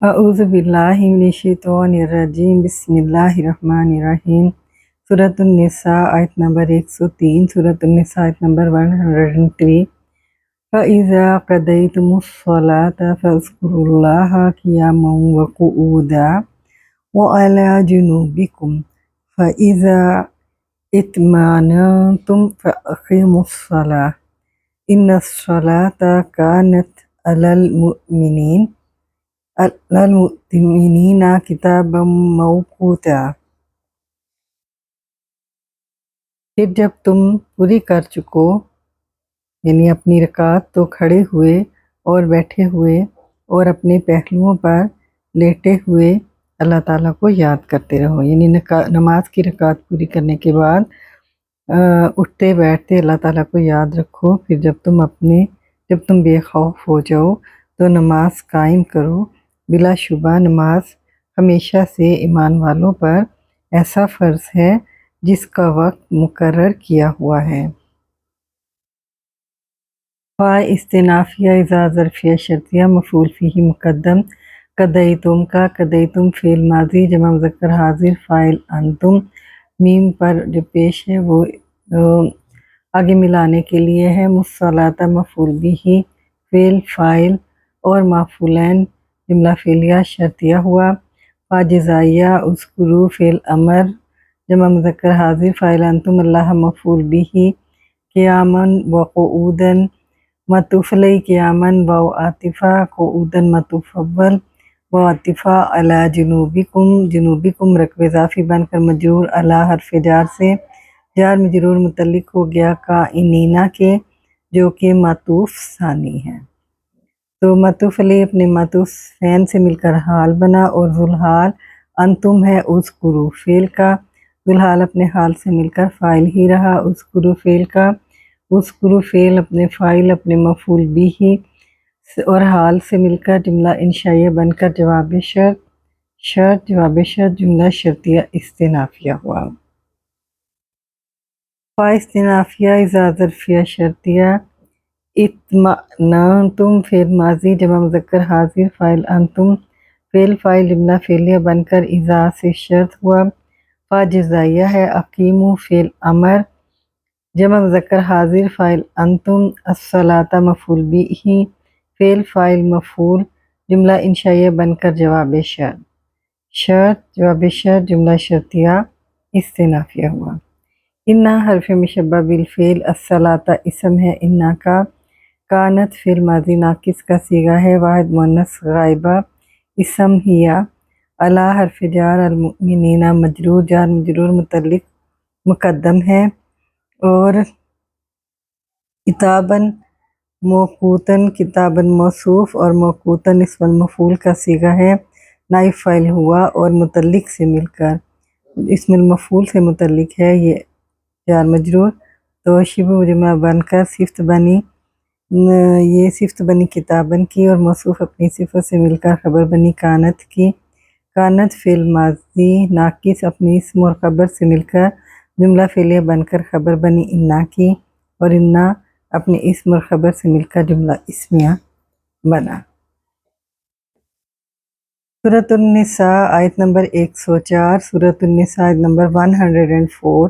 اعوذ باللہ من الشیطان الرجیم، بسم اللہ الرحمن الرحیم۔ سورۃ النساء آیت نمبر 103، سورۃ النساء آیت نمبر 103۔ فَإِذَا قَضَيْتُمُ الصَّلَاةَ فَاذْكُرُوا اللَّهَ قِيَامًا وَقُعُودًا وَعَلَى جُنُوبِكُمْ فَإِذَا اطْمَأْنَنْتُمْ فَأَقِيمُوا الصَّلَاةَ إِنَّ الصَّلَاةَ كَانَتْ عَلَى المؤمنین کتابا موقوتا۔ پھر جب تم پوری کر چکو، یعنی اپنی رکعت، تو کھڑے ہوئے اور بیٹھے ہوئے اور اپنے پہلوؤں پر لیٹے ہوئے اللہ تعالیٰ کو یاد کرتے رہو، یعنی نماز کی رکعت پوری کرنے کے بعد اٹھتے بیٹھتے اللہ تعالیٰ کو یاد رکھو۔ پھر جب تم بے خوف ہو جاؤ تو نماز قائم کرو۔ بلا شبہ نماز ہمیشہ سے ایمان والوں پر ایسا فرض ہے جس کا وقت مقرر کیا ہوا ہے۔ فا استنافیہ اذا ظرفیہ شرطیہ مفعول فیہ مقدم۔ قضیتم کا قضیتم فعل ماضی جمع مذکر حاضر فاعل انتم، میم پر جو پیش ہے وہ آگے ملانے کے لیے ہے۔ الصلاۃ مفعول بہ فعل فاعل اور مفعولین جملہ فعلیہ شرطیہ ہوا۔ فا جزائیہ اذکروا فعل امر جمع مذکر حاضر فاعل انتم اللہ مفعول بہ۔ قیاما وقعودا معطوف علیہ قیاما واو عاطفہ قعودا معطوف اول واو عاطفہ علی جنوبکم رقب اضافی بن کر مجرور علی حرف جار سے، جار مجرور متعلق ہو گیا کائنین کے جو کہ معطوف ثانی ہے، تو معطوف علیہ اپنے معطوف فین سے مل کر حال بنا اور ذوالحال انتم ہے اذکروا فعل کا، ذوالحال اپنے حال سے مل کر فاعل ہی رہا، اذکروا فعل کا، اذکروا فعل اپنے فاعل اپنے مفعول بہ اور حال سے مل کر جملہ انشائیہ بن کر جواب شرط جملہ شرطیہ استنافیہ ہوا۔ فا استنافیہ اذا ظرفیہ شرطیہ اطمأننتم فعل ماضی جمع مذکر حاضر فاعل انتم فعل فاعل جملہ فعلیہ بن کر اذا سے شرط ہوا۔ فا جزائیہ ہے اقیموا فعل امر جمع مذکر حاضر فاعل انتم الصلاۃ مفعول بہ فعل فاعل مفعول جملہ انشائیہ بن کر جواب شرط جملہ شرطیہ استنافیہ ہوا۔ انا حرف مشبہ بالفعل، الصلاۃ اسم ہے انا کا، کانت فعل ماضی ناقص کا صیغہ ہے، واحد مؤنث غائبہ، اسم ہیا، علی حرف جار المؤمنین مجرور جار مجرور متعلق مقدم ہے، اور کتاباً موقوتاً کتاباً موصوف اور موقوتاً اسم المفعول کا صیغہ ہے، نائب فاعل ہوا اور متعلق سے مل کر اسم المفعول سے متعلق ہے، یہ جار مجرور، تو شبہ مجمع بن کر صفت بنی کتاباً کی، اور موصوف اپنی صفت سے مل کر خبر بنی کانت کی۔ کانت فعل ماضی ناقص اپنی اسم اور خبر سے مل کر جملہ فعلیہ بن کر خبر بنی انا کی، اور انا اپنے اسم اور خبر سے مل کر جملہ اسمیہ بنا۔ سورۃ النساء آیت نمبر 104، سورۃ النساء آیت نمبر 104۔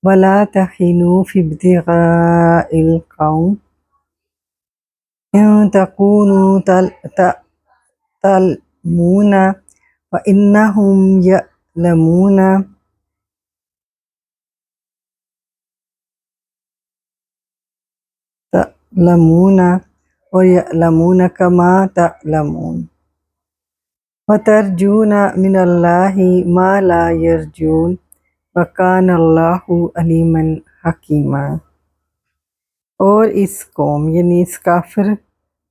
وَلَا تَهِنُوا فِي ابْتِغَاءِ الْقَوْمِ إِن تَكُونُوا تَأْلَمُونَ فَإِنَّهُمْ يَعْلَمُونَ وَيَعْلَمُونَ كَمَا تَعْلَمُونَ وَتَرْجُونَ مِنَ اللَّهِ مَا لَا يَرْجُونَ وَكَانَ اللَّهُ عَلِيمًا حَكِيمًا۔ اور اس قوم یعنی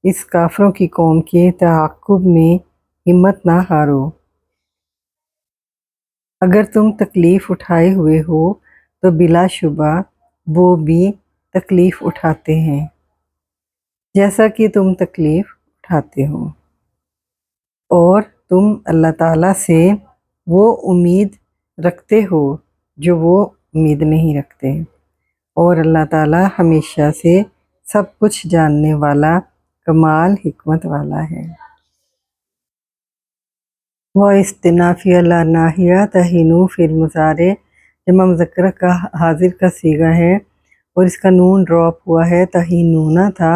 اس کافروں کی قوم کے تعاقب میں ہمت نہ ہارو، اگر تم تکلیف اٹھائے ہوئے ہو تو بلا شبہ وہ بھی تکلیف اٹھاتے ہیں جیسا کہ تم تکلیف اٹھاتے ہو، اور تم اللہ تعالیٰ سے وہ امید رکھتے ہو جو وہ امید نہیں رکھتے، اور اللہ تعالیٰ ہمیشہ سے سب کچھ جاننے والا کمال حکمت والا ہے۔ و استنافیہ لا ناہیہ تہینو فعل مضارع جمع مذکر کا حاضر کا صیغہ ہے اور اس کا نون ڈراپ ہوا ہے، تہینونا تھا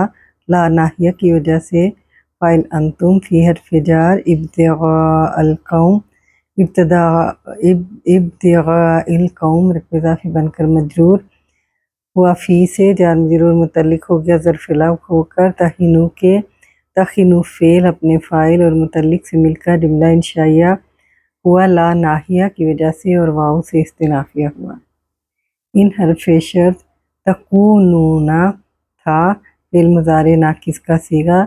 لا ناہیہ کی وجہ سے۔ فاعل انتم فی حرف جار ابتغاء القوم، ابتغاء القوم رقم اضافی بن کر مجرور ہوا، فی سے جار مجرور متعلق ہو گیا ظرف لو ہو کر تہینو کے، تخینو فعل اپنے فاعل اور متعلق سے مل کر جملہ انشائیہ ہوا لا ناہیہ کی وجہ سے اور واو سے استنافیہ ہوا۔ ان حرف شرط تکونونا تھا فعل مضارع ناقص کا صیغہ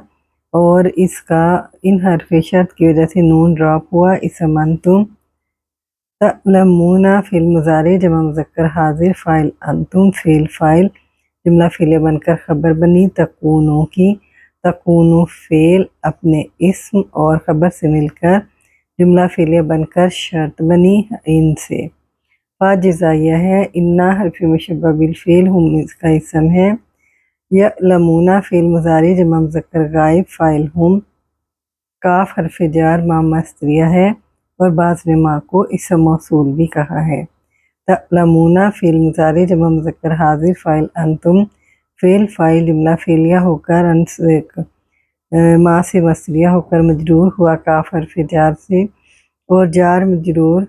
اور اس کا ان حرف شرط کی وجہ سے نون ڈراپ ہوا، اسم انتم۔ تعلمون فعل مضارع جمع مذکر حاضر، فاعل انتم فعل فاعل جملہ فعلیہ بن کر خبر بنی تکونو کی، تکونو فعل اپنے اسم اور خبر سے مل کر جملہ فعلیہ بن کر شرط بنی ان سے۔ فا جزائیہ ہے، انا حرف مشبہ بالفعل ہم اس کا اسم ہے، یعلمون فعل مضارع جمع مذکر غائب فاعل ہم، کاف حرف جار ما مصدریہ ہے اور بعض نے ماں کو اسم موصول بھی کہا ہے۔ تعلمون فعل مضارع جمع مذکر حاضر فاعل انتم فعل فاعل جملہ فعلیہ ہو کر ماں سے مصدریہ ہو کر مجرور ہوا کاف حرف جار سے اور جار مجرور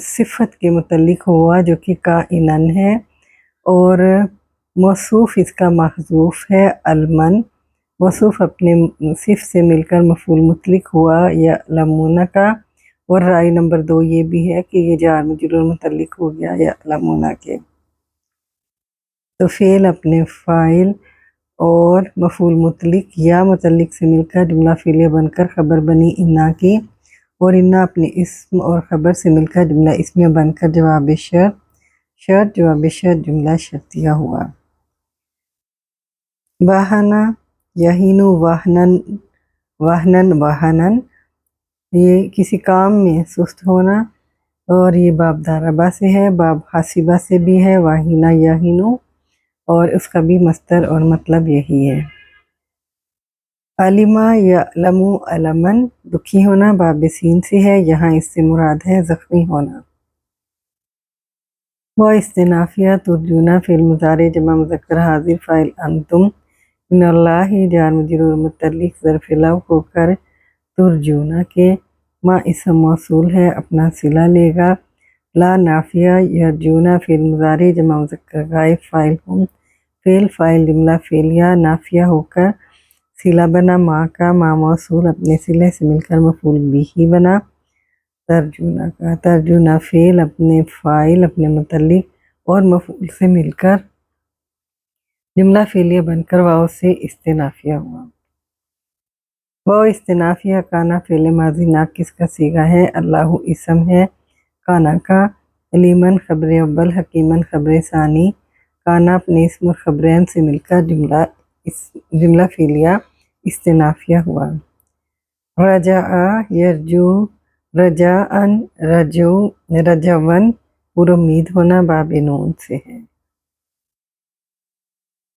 صفت کے متعلق ہوا جو کہ کائنن ہے اور موصوف اس کا محذوف ہے المن، موصوف اپنے صف سے مل کر مفعول مطلق ہوا یعلمون کا، اور رائے نمبر 2 یہ بھی ہے کہ یہ جار مجرور متعلق ہو گیا یعلمون کے۔ تو فعل اپنے فاعل اور مفعول مطلق یا متعلق سے مل کر جملہ فعلیہ بن کر خبر بنی انا کی، اور انا اپنے اسم اور خبر سے مل کر جملہ اسمیہ بن کر جواب شرط جواب شرط جملہ شرطیہ ہوا۔ وہنا یہینو وہنن یہ کسی کام میں سست ہونا، اور یہ باب داربہ سے ہے، باب حاسبہ سے بھی ہے، واہینہ یہینو، اور اس کا بھی مصدر اور مطلب یہی ہے۔ علمہ یعلمو علمن دکھی ہونا، باب سین سے ہے، یہاں اس سے مراد ہے زخمی ہونا۔ و استنافیہ ترجون فعل مضارع جمع مذکر حاضر فاعل انتم، من اللہ جار مجرور متعلق ظرف لو ہو کر ترجون کے، ما اسم موصول ہے اپنا صلہ لے گا، لا نافیہ یرجون فعل مضارع جمع مذکر غائب فاعل ہم، فعل فاعل جملہ فعلیہ نافیہ ہو کر صلہ بنا ما کا، ما موصول اپنے صلہ سے مل کر مفعول بھی بنا ترجونہ کا، ترجونہ فعل اپنے فاعل اپنے متعلق اور مفعول سے مل کر جملہ فعلیہ بن کر واو سے استنافیہ ہوا۔ واو استنافیہ کانا فعل ماضی ناقص کا صیغہ ہے، اللہ اسم ہے کانا کا، علیمن خبر اول حکیمن خبر ثانی، کانا اپنے اسم اور خبرین سے مل کر جملہ فعلیہ استنافیہ ہوا۔ رجاء یرجو رجاءً رجون پر امید ہونا، باب نون سے ہے۔